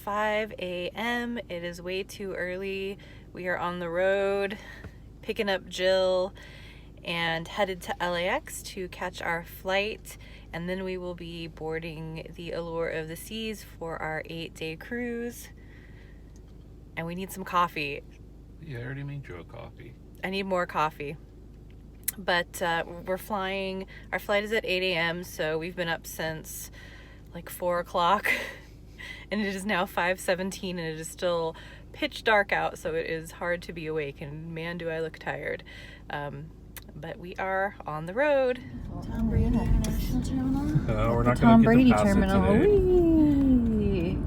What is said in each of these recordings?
5 a.m. It is way too early. We are on the road picking up Jill and headed to LAX to catch our flight, and then we will be boarding the Allure of the Seas for our 8-day cruise. And we need some coffee. Yeah, I already made you a coffee. I need more coffee. But we're flying. Our flight is at 8 a.m., so we've been up since like 4 o'clock. And it is now 5:17, and it is still pitch dark out, so it is hard to be awake. And man, do I look tired. But we are on the road. Tom Brady International Terminal. We're not Tom going to Brady get to pass Terminal. it today. Whee!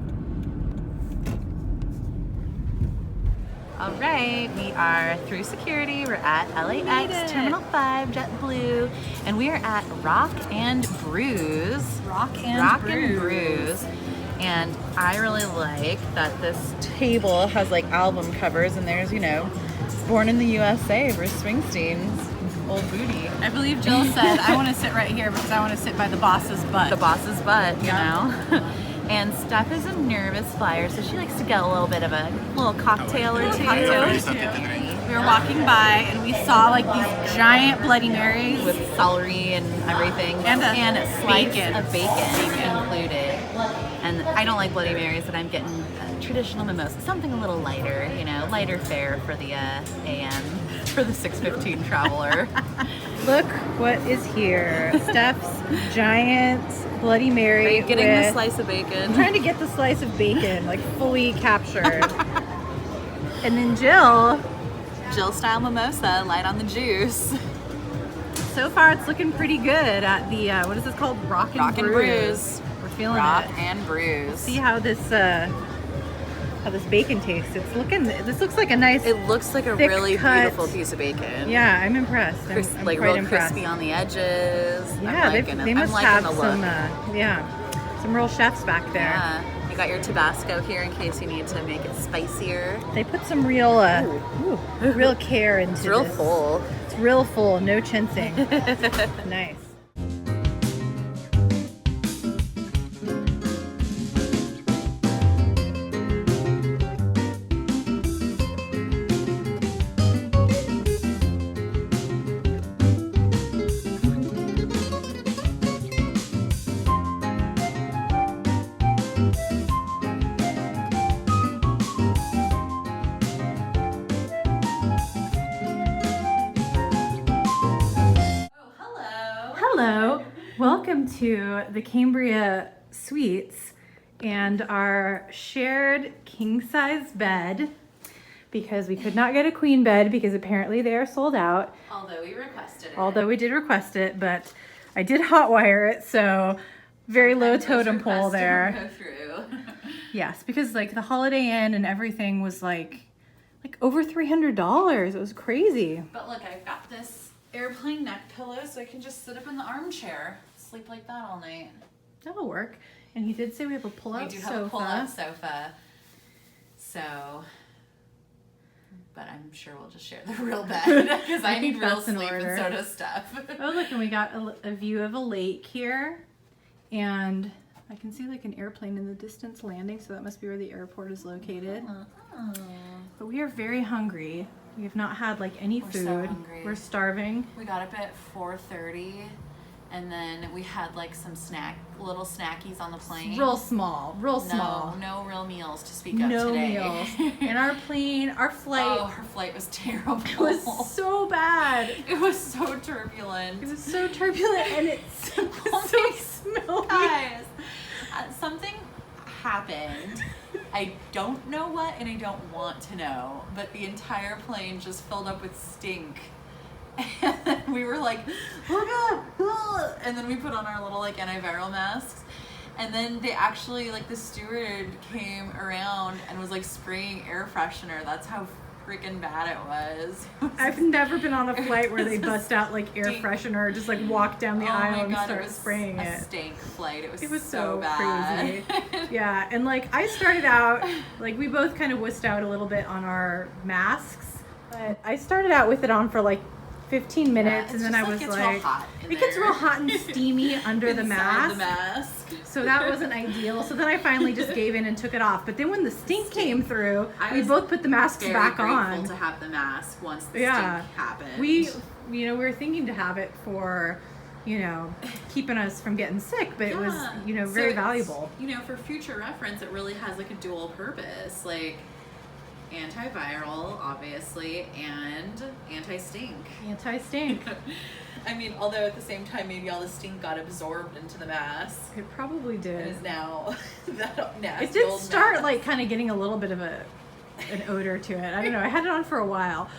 All right, we are through security. We're at LAX Terminal 5 JetBlue, and we are at Rock and Brews. Rock and Brews. And I really like that this table has like album covers, and there's, you know, Born in the USA, Bruce Springsteen's old booty. I believe Jill said, I want to sit right here because I want to sit by the boss's butt. The boss's butt, you know. And Steph is a nervous flyer, so she likes to get a little bit of a little cocktail or two. We were walking by and we saw like these giant Bloody Marys With celery and everything. And a slice bacon. of bacon included. And I don't like Bloody Marys, but I'm getting a traditional mimosa. Something a little lighter, you know, lighter fare for the AM, for the 6:15 traveler. Look what is here. Steph's giant Bloody Mary. Are you getting the with- slice of bacon? I'm trying to get the slice of bacon like fully captured. And then Jill, Jill style mimosa, light on the juice. so far it's looking pretty good at the, what is this called? Rock and Brews. We're feeling Rock it. and Brews. See how this bacon tastes. This looks like a nice, It looks like a thick really cut. beautiful piece of bacon. yeah, I'm impressed. I'm Like quite real impressed. crispy on the edges. Yeah, I'm liking they it. must I'm have liking the look. some, some real chefs back there. Yeah, you got your Tabasco here in case you need to make it spicier. They put some real, real care into It's real this. full. It's real full, no chincing. Nice. Hello, welcome to the Cambria Suites and our shared king-size bed, because we could not get a queen bed because apparently they are sold out. Although we requested it. Although we did request it, but I did hotwire it, so very low totem pole there. Go through. Yes, because like the Holiday Inn and everything was like over $300. It was crazy. But look, I've got this airplane neck pillow, so I can just sit up in the armchair, sleep like that all night. That'll work. And he did say we have a pull-out We do sofa. have a pull-out sofa, so. But I'm sure we'll just share the real bed because I need think real that's in sleep, order. and so does Steph. Oh, look, and we got a view of a lake here. And I can see like an airplane in the distance landing, so that must be where the airport is located. Oh. But we are very hungry. We have not had like any We're food. so hungry. We're starving. We got up at 4:30, and then we had like some little snackies on the plane. Real small. No real meals to speak of No today. meals. And our flight, Oh, her flight was terrible. it was so bad. It was so turbulent. It was so turbulent and it's so smelly. Guys, something happened. I don't know what, and I don't want to know, but the entire plane just filled up with stink. And then we were like, oh God, and then we put on our little like antiviral masks. And then they actually, like the steward came around and was like spraying air freshener. That's how freaking bad it was. I've never been on a flight where they It was bust out like air stink. freshener or just like walk down the aisle and it start was spraying a it. stank flight. It was It was so so bad. crazy. Yeah, and like I started out, like we both kind of wussed out a little bit on our masks, but I started out with it on for like 15 minutes, it's and then just I was gets like, real hot in it gets there. real hot and steamy under the Inside mask. So that wasn't ideal. So then I finally just gave in and took it off. But then when the stink came through, we both put the masks very back grateful on. to have the mask once the Yeah. stink happened. We were thinking to have it for, keeping us from getting sick, but it was, very valuable. For future reference, it really has like a dual purpose, like antiviral, obviously, and anti-stink. Anti-stink. I mean, although at the same time, maybe all the stink got absorbed into the mask. It probably did. And is now that nasty. It did old start mask. like kind of getting a little bit of an odor to it. I don't know. I had it on for a while.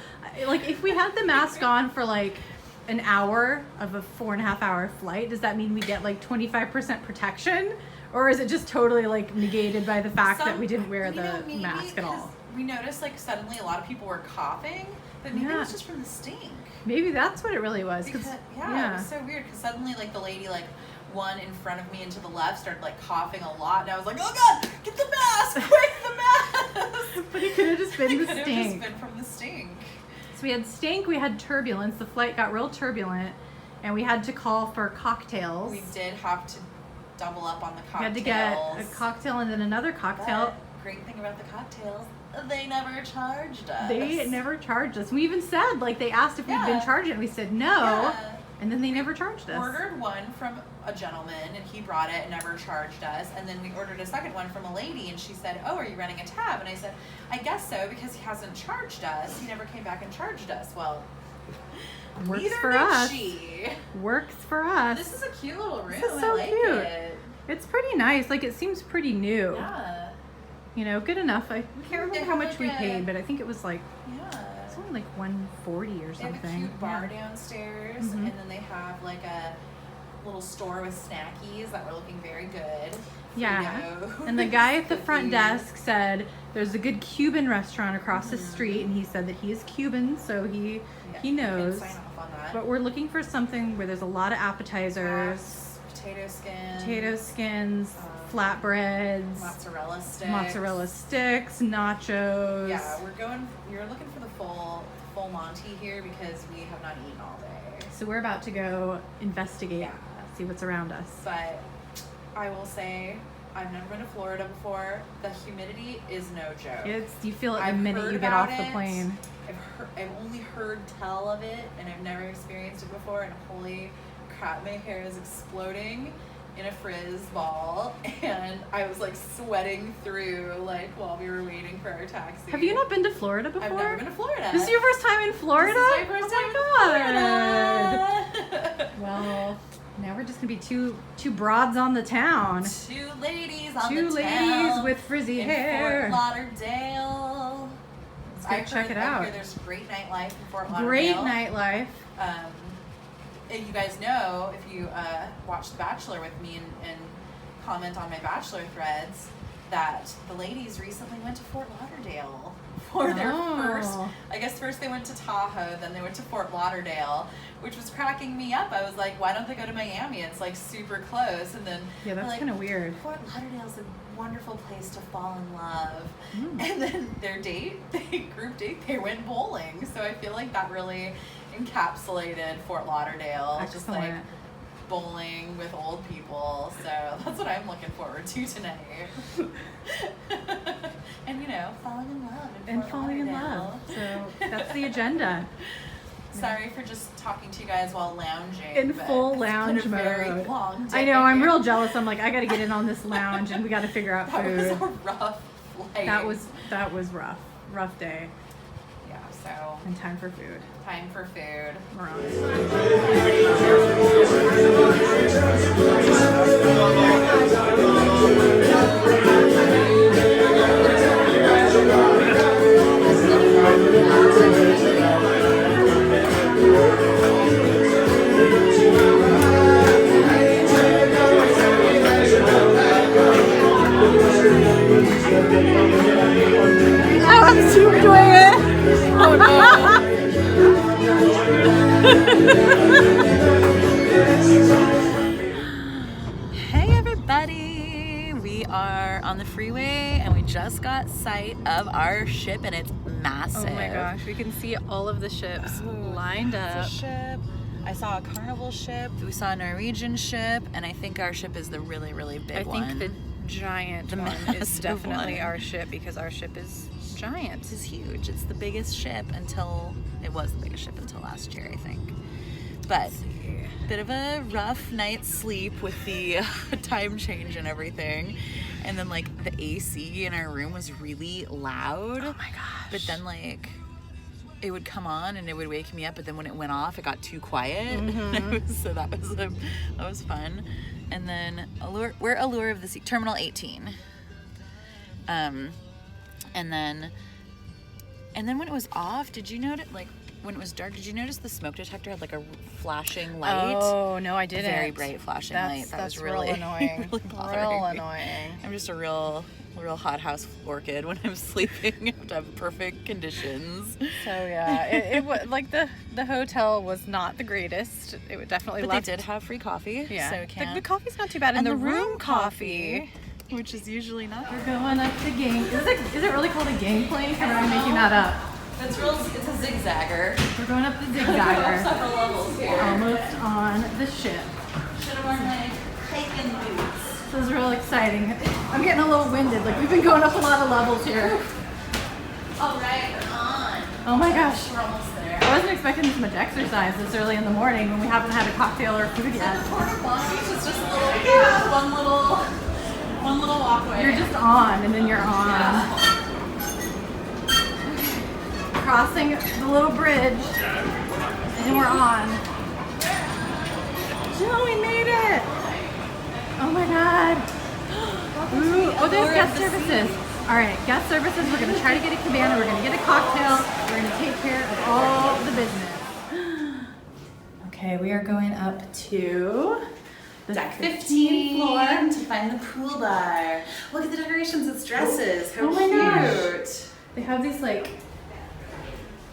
Like if we had the mask on for like an hour of a 4.5 hour flight, does that mean we get like 25% protection? Or is it just totally like negated by the fact that we didn't wear the maybe mask at all? We noticed like suddenly a lot of people were coughing, but maybe it was just from the stink. Maybe that's what it really was. Because, it was so weird because suddenly like the lady like one in front of me and to the left started like coughing a lot, and I was like, oh god, get the mask, quick, the mask. But it could have just been the It could have stink. just been from the stink. So we had stink, we had turbulence. The flight got real turbulent, and we had to call for cocktails. We did have to double up on the cocktails. We had to get a cocktail and then another cocktail. But great thing about the cocktails, they never charged us. They never charged us. We even said, like, they asked if we'd been charged, and we said no, Yeah. and then they never charged us. Ordered one from a gentleman, and he brought it and never charged us. And then we ordered a second one from a lady, and she said, oh, are you running a tab? And I said, I guess so, because he hasn't charged us. He never came back and charged us. Well, Works neither for did us. she. Works for us. This is a cute little room. This is so I like cute. it. It's pretty nice. Like, it seems pretty new. Yeah. Good enough. I can't remember how much we like a- paid, but I think it was like, Yeah. it's only like $140 or They have a something. cute bar downstairs, Mhm. and then they have like a little store with snackies that were looking very good. Yeah. Frito. And the guy at the front Cookies. desk said there's a good Cuban restaurant across the street, and he said that he is Cuban, so he Yeah, he you can knows. sign off on that. But we're looking for something where there's a lot of appetizers, Wraps, potato skins, flatbreads, mozzarella sticks, nachos. Yeah, we're looking for the full Monty here because we have not eaten all day. So we're about to go investigate, Yeah. see what's around us. But I will say, I've never been to Florida before. The humidity is no joke. You feel it the I've minute heard you get about off the it. plane. I've only heard tell of it, and I've never experienced it before. And holy crap, my hair is exploding in a frizz ball, and I was like sweating through like while we were waiting for our taxi. Have you not been to Florida before? I've never been to Florida. This is your first time in Florida? This is my first time in Florida. Well, now we're just gonna be two broads on the town. Two ladies on Two the ladies town with frizzy in hair. Fort Lauderdale. Let's go check it out. I hear there's great nightlife in Fort Lauderdale. Great nightlife. And you guys know, if you watch The Bachelor with me and comment on my Bachelor threads, that the ladies recently went to Fort Lauderdale for their first. I guess first they went to Tahoe, then they went to Fort Lauderdale, which was cracking me up. I was like, why don't they go to Miami? It's like super close. And then Yeah, that's like, kind of weird. Fort Lauderdale's a wonderful place to fall in love. Mm. And then their group date, they went bowling. So I feel like that really encapsulated Fort Lauderdale. Excellent. Just like bowling with old people. So that's what I'm looking forward to tonight. And falling in love in Fort falling in Lauderdale. love. So that's the agenda. Sorry for just talking to you guys while lounging. In but full it's lounge been a very mode. long I day. know, I'm real jealous. I'm like, I gotta get in on this lounge and we gotta figure out That was food. a rough flight. That was rough. Rough day. Yeah, so And time for food. time for food. We're on. I'm super enjoying it. Oh Hey everybody! We are on the freeway and we just got sight of our ship and it's massive. Oh my gosh, we can see all of the ships lined up. It's a ship. I saw a Carnival ship. We saw a Norwegian ship, and I think our ship is the really, really big one. I think the giant one is massive definitely one. our ship because our ship is giant. It's huge. It's the biggest ship until it was the biggest ship until last year, I think. But bit of a rough night's sleep with the time change and everything. And then like the AC in our room was really loud. Oh my gosh. But then like it would come on and it would wake me up, but then when it went off it got too quiet. So that was fun. And then we're Allure of the Sea, Terminal 18. And then when it was off, did you notice, like when it was dark, did you notice the smoke detector had like a flashing light? Oh no, I didn't. Very bright flashing light. That was really real annoying. really bothering real me. annoying. I'm just a real hothouse orchid when I'm sleeping. I have to have perfect conditions. So yeah, it was like the hotel was not the greatest. It would definitely. But they did have free coffee. Yeah, So the coffee's not too bad. And the room coffee, which is usually not. We're going up the gang. Is it really called a gangplank, or am I making that up? It's a zigzagger. We're going up the zigzagger. Several levels here. Almost on the ship. Should have worn my hiking boots. This is real exciting. I'm getting a little winded. Like we've been going up a lot of levels here. All right, we're on. Oh my gosh. We're almost there. I wasn't expecting this much exercise this early in the morning when we haven't had a cocktail or food yet. Port of Long Beach is just one little walkway. You're just on, and then you're on. Crossing the little bridge, and then we're on. Jill, we made it! Oh my god. Ooh, oh, there's guest services. All right, guest services. We're gonna try to get a cabana. We're gonna get a cocktail. We're gonna take care of all the business. Okay, we are going up to the Deck 15 floor to find the pool bar. Look at the decorations. It's dresses. How Oh my cute. gosh. They have these like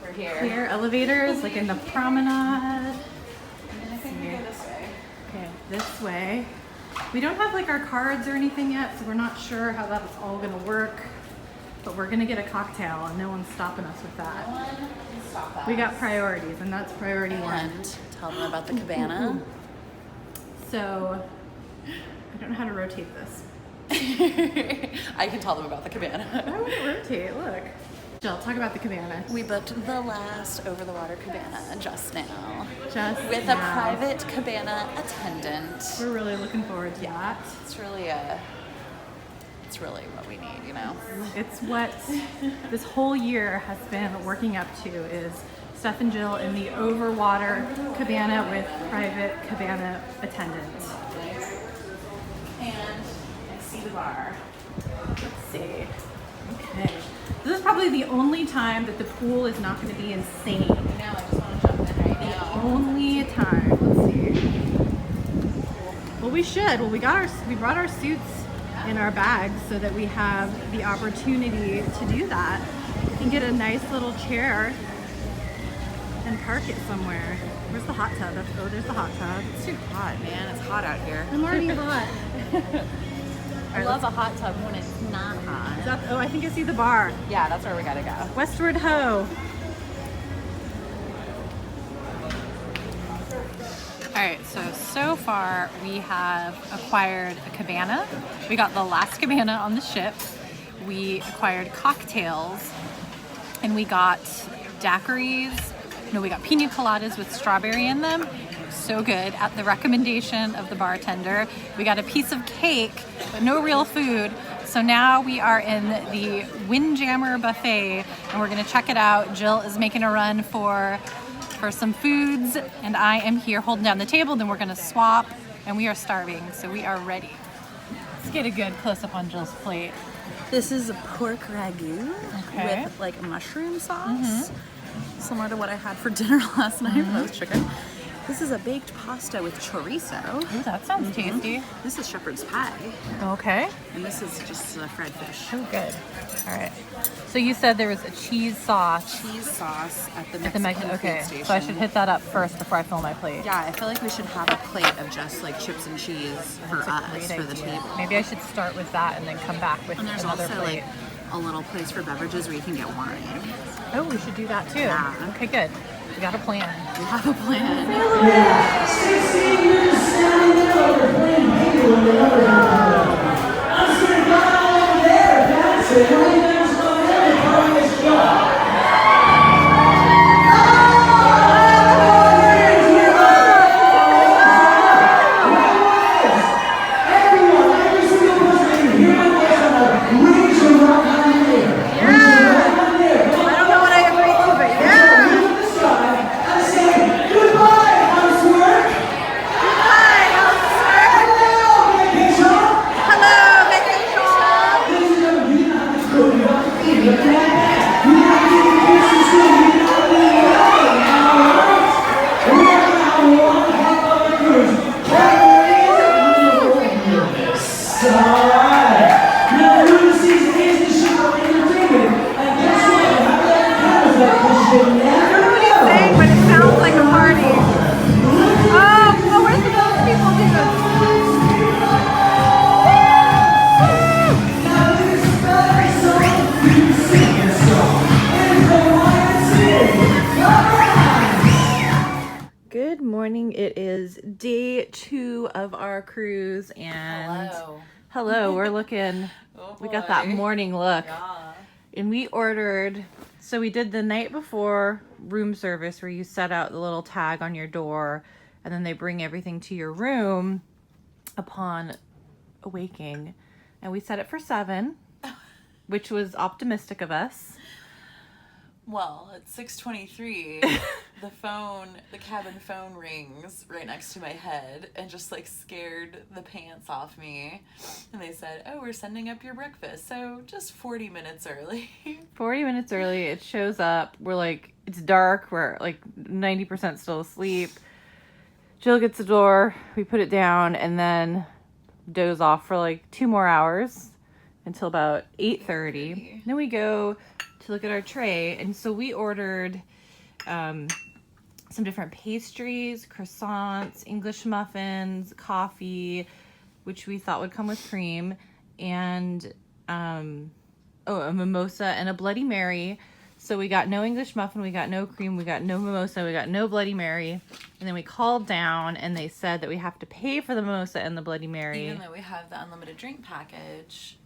We're here. clear elevators, like in the promenade. And I think we go this way. Okay, this way. We don't have like our cards or anything yet, so we're not sure how that's all gonna work. But we're gonna get a cocktail, and no one's stopping us with that. Stop that. We got priorities, and that's priority one. And tell them about the cabana. So, I don't know how to rotate this. I can tell them about the cabana. Why would it rotate? Look. Jill, talk about the cabana. We booked the last over-the-water cabana just now. Just With now. a private cabana attendant. We're really looking forward to that. It's really what we need, you know? It's what this whole year has been working up to is Steph and Jill in the overwater cabana with private cabana attendant. And I see the bar. Let's see. Okay. This is probably the only time that the pool is not going to be insane. Now I just want to jump in right now. Only time. Let's see. Well, we should. Well, we brought our suits in our bags so that we have the opportunity to do that. We can get a nice little chair and park it somewhere. Where's the hot tub? Oh, there's the hot tub. It's too hot, man. It's hot out here. I'm already hot. I love a hot tub when it's not hot. Oh, I think I see the bar. Yeah, that's where we gotta go. Westward ho. All right, so far we have acquired a cabana. We got the last cabana on the ship. We acquired cocktails, and we got daiquiris. No, we got pina coladas with strawberry in them. So good. At the recommendation of the bartender. We got a piece of cake, but no real food. So now we are in the Windjammer buffet, and we're gonna check it out. Jill is making a run for some foods, and I am here holding down the table. Then we're gonna swap, and we are starving, so we are ready. Let's get a good close-up on Jill's plate. This is a pork ragu Okay. with like mushroom sauce, similar to what I had for dinner last night, roast chicken. This is a baked pasta with chorizo. Ooh, that sounds tasty. This is shepherd's pie. Okay. And this is just fried fish. Oh, good. All right. So you said there was a cheese sauce. Cheese sauce at the At Mexican the okay. food station. So I should hit that up first before I fill my plate. Yeah, I feel like we should have a plate of just like chips and cheese for That's a us, great for the idea. table. Maybe I should start with that and then come back with And there's another also plate. like a little place for beverages where you can get wine. Oh, we should do that too. Yeah. Okay, good. We got a plan. We have a plan. 16 years standing there over playing people in the other room. I'm sitting down over there, dancing. What do you think's going on in part of this job? Everyone, every single person here is on a raise your right hand there. Raise your right hand there. I don't know what I agreed to, but yeah. Look at the sky and say, goodbye, housework. Hello, vacation. Hello, vacation. Ladies and gentlemen, you didn't have to go. You got to eat, okay? You got to eat the pieces too. You got to eat it all. All right? We're going to have one heck of a cruise. All right. Now, Lucy's is the show of entertainment. And guess what? I have that Canada question now. But it sounds like a party. Oh, well, where's the those people doing? Now this very song, you sing a song. And go on and sing. All right. Good morning. It is day 2 of our cruise, and hello. We're looking. We got that morning look, and we ordered. So we did the night before room service where you set out the little tag on your door, and then they bring everything to your room upon awaking, and we set it for 7, which was optimistic of us. Well, at 6:23, the cabin phone rings right next to my head and just like scared the pants off me. And they said, "Oh, we're sending up your breakfast, so just 40 minutes early." 40 minutes early, it shows up. We're like, it's dark. We're like 90% still asleep. Jill gets the door. We put it down and then doze off for like 2 more hours until about 8:30. Then we go to look at our tray. And so we ordered some different pastries, croissants, English muffins, coffee, which we thought would come with cream, and a mimosa and a Bloody Mary. So we got no English muffin, we got no cream, we got no mimosa, we got no Bloody Mary. And then we called down and they said that we have to pay for the mimosa and the Bloody Mary. Even though we have the unlimited drink package.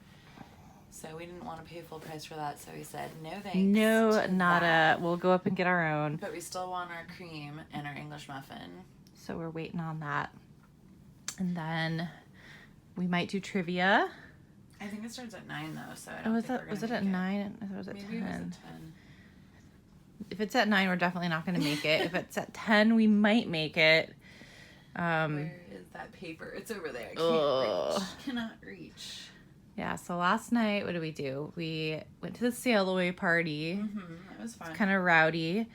So we didn't want to pay full price for that, so we said no thanks. No, to nada. that. We'll go up and get our own. But we still want our cream and our English muffin. So we're waiting on that. And then we might do trivia. I think it starts at 9 though, so I don't think we're gonna was it at make 9? I thought it was at Maybe 10. it was at 10. If it's at 9, we're definitely not going to make it. If it's at 10, we might make it. Where is that paper? It's over there. I Ugh. can't reach. Cannot reach. Yeah, so last night, what did we do? We went to the sail away party. That was fun. Kind of rowdy.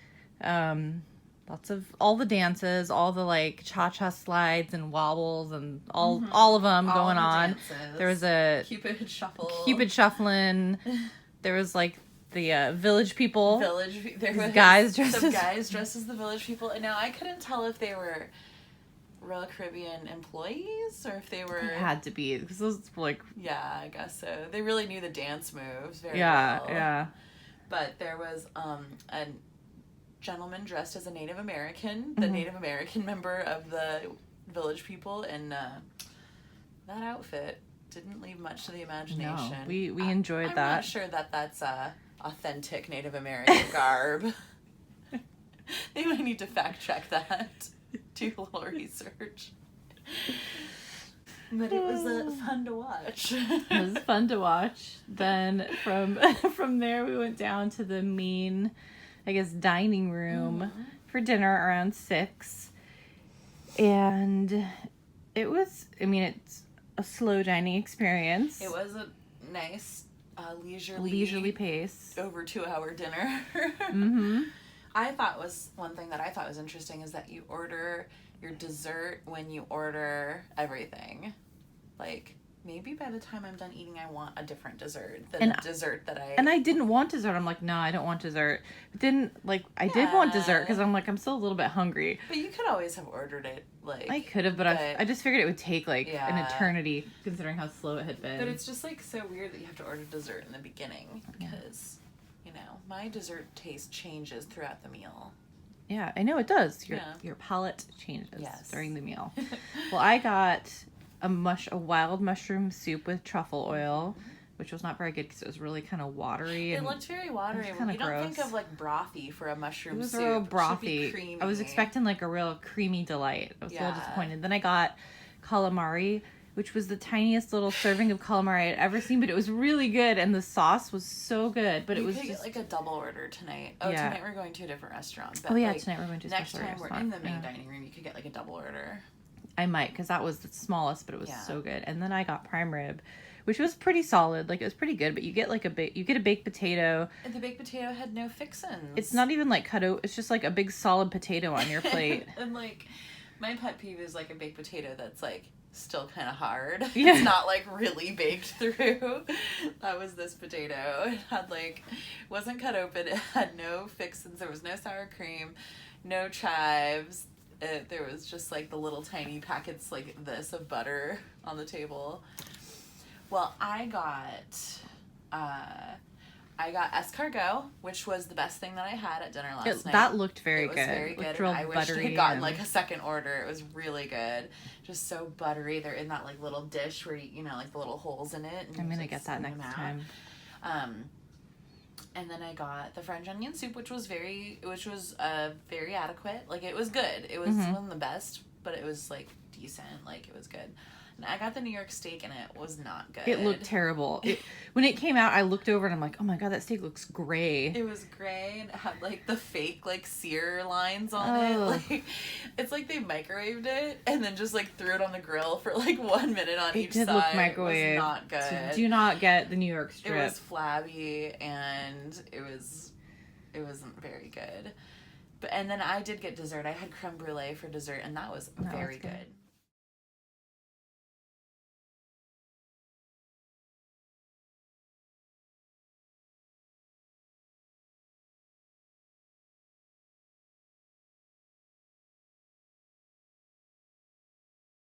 Lots of all the dances, all the like cha-cha slides and wobbles and all of them All going the on. dances. There was a Cupid shuffle. Cupid shuffling. There was like the village people. There These was guys dressed some as- guys dressed as the village people, and now I couldn't tell if they were Royal Caribbean employees or if they were. It had to be because those were like Yeah, I guess so. They really knew the dance moves very yeah. well. But there was a gentleman dressed as a Native American, the Native American member of the village people, and that outfit didn't leave much to the imagination. No, we enjoyed I'm that. not sure that that's authentic Native American garb. They might need to fact check that. Do a little research. But it was fun to watch. It was fun to watch. Then from there we went down to the main, I guess, dining room for dinner around 6. And it was, I mean, it's a slow dining experience. It was a nice leisurely leisurely pace. over 2-hour dinner. I thought was one thing that I thought was interesting is that you order your dessert when you order everything. Like, maybe by the time I'm done eating, I want a different dessert than the dessert that I... And I didn't want dessert. I'm like, no, I don't want dessert. But then, like, I did want dessert because I'm like, I'm still a little bit hungry. But you could always have ordered it, like... I could have, but I just figured it would take, like, an eternity, considering how slow it had been. But it's just, like, so weird that you have to order dessert in the beginning because, you know, my dessert taste changes throughout the meal. Yeah, I know it does. Your palate changes during the meal. Well, I got a wild mushroom soup with truffle oil, which was not very good because it was really kind of watery. It looked very watery. You don't think of like brothy for a mushroom soup. It was real brothy. It should be creamy. I was expecting like a real creamy delight. I was a little disappointed. Then I got calamari, which was the tiniest little serving of calamari I'd ever seen, but it was really good, and the sauce was so good. But it was just get like a double order tonight. Oh, tonight we're going to a different restaurant. But tonight we're going to a next special time restaurant. we're in the main dining room, you could get like a double order. I might, because that was the smallest, but it was so good. And then I got prime rib, which was pretty solid. Like, it was pretty good, but you get like a baked potato. And the baked potato had no fixins. It's not even like cut out. It's just like a big solid potato on your plate. And like, my pet peeve is like a baked potato that's like still kind of hard. Yeah. It's not like really baked through. That was this potato. It had like, wasn't cut open. It had no fixins. There was no sour cream, no chives. There was just like the little tiny packets like this of butter on the table. Well, I got escargot, which was the best thing that I had at dinner last night. That looked very good. It was very good. Real I wish I had gotten like a second order. It was really good. Just so buttery. They're in that like little dish where you know like the little holes in it. And I'm gonna get that next time. And then I got the French onion soup, which was very adequate. Like, it was good. It wasn't the best, but it was, like, decent. Like, it was good. And I got the New York steak, and it was not good. It looked terrible. When it came out, I looked over, and I'm like, oh, my God, that steak looks gray. It was gray, and it had, like, the fake, like, sear lines on it. Like, it's like they microwaved it, and then just, like, threw it on the grill for, like, 1 minute on each side. It did look microwaved. It was not good. So do not get the New York strip. It was flabby, and it wasn't very good. And then I did get dessert. I had creme brulee for dessert, and that was very good.